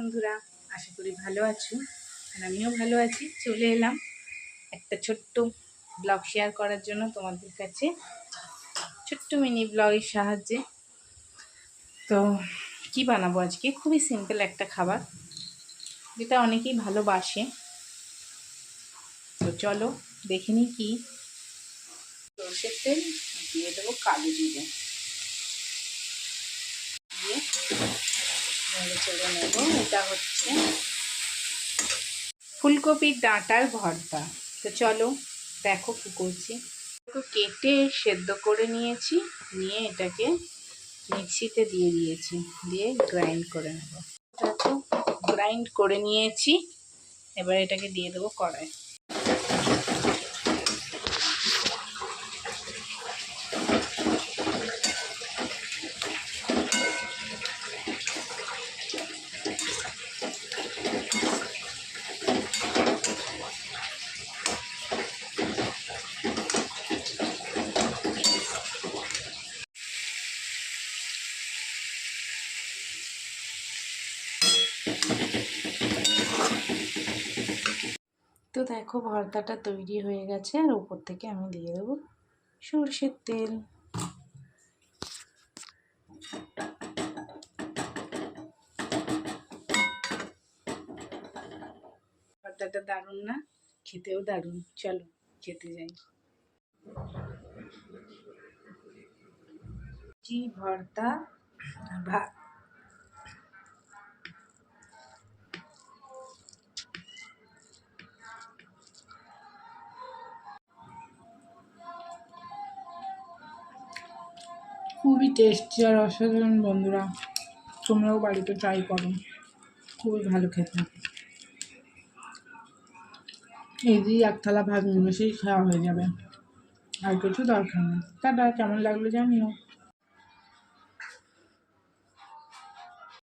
বন্ধুরা, আশা করি ভালো আছো। আর আমিও ভালো আছি। চলে এলাম একটা ছোট্ট ব্লগ শেয়ার করার জন্য তোমাদের কাছে, ছোট্ট মিনি ব্লগের সাহায্যে। তো কি বানাবো আজকে? খুবই সিম্পল একটা খাবার, যেটা অনেকেই ভালোবাসে। তো চলো দেখে নিই কি। সরষের তেল দিয়ে দেবো, কালো জিরে দিয়ে নেড়ে চেড়ে নেবো। এটা হচ্ছে ফুলকপির ডাঁটার ভর্তা। তো চলো দেখো কী করছি। কেটে সেদ্ধ করে নিয়েছি, নিয়ে এটাকে মিক্সিতে দিয়ে দিয়েছি, দিয়ে গ্রাইন্ড করে নেব। দেখো গ্রাইন্ড করে নিয়েছি, এবার এটাকে দিয়ে দেবো কড়াই। তো দেখো ভর্তাটা তৈরি হয়ে গেছে, আর উপর থেকে আমি দিয়ে দেবো সরষের তেল। ভর্তাটা দারুণ না? খেতেও দারুণ। চলো খেতে যাই। ভর্তা ভাত। খুবই টেস্টি আর অসাধারণ বন্ধুরা, তোমরাও বাড়িতে ট্রাই করো, খুবই ভালো খেতে। এই দিয়ে এক থালা ভাত নিমেষেই খাওয়া হয়ে যাবে, আর কিছু দরকার নেই। টাটা। কেমন লাগলো জানিও।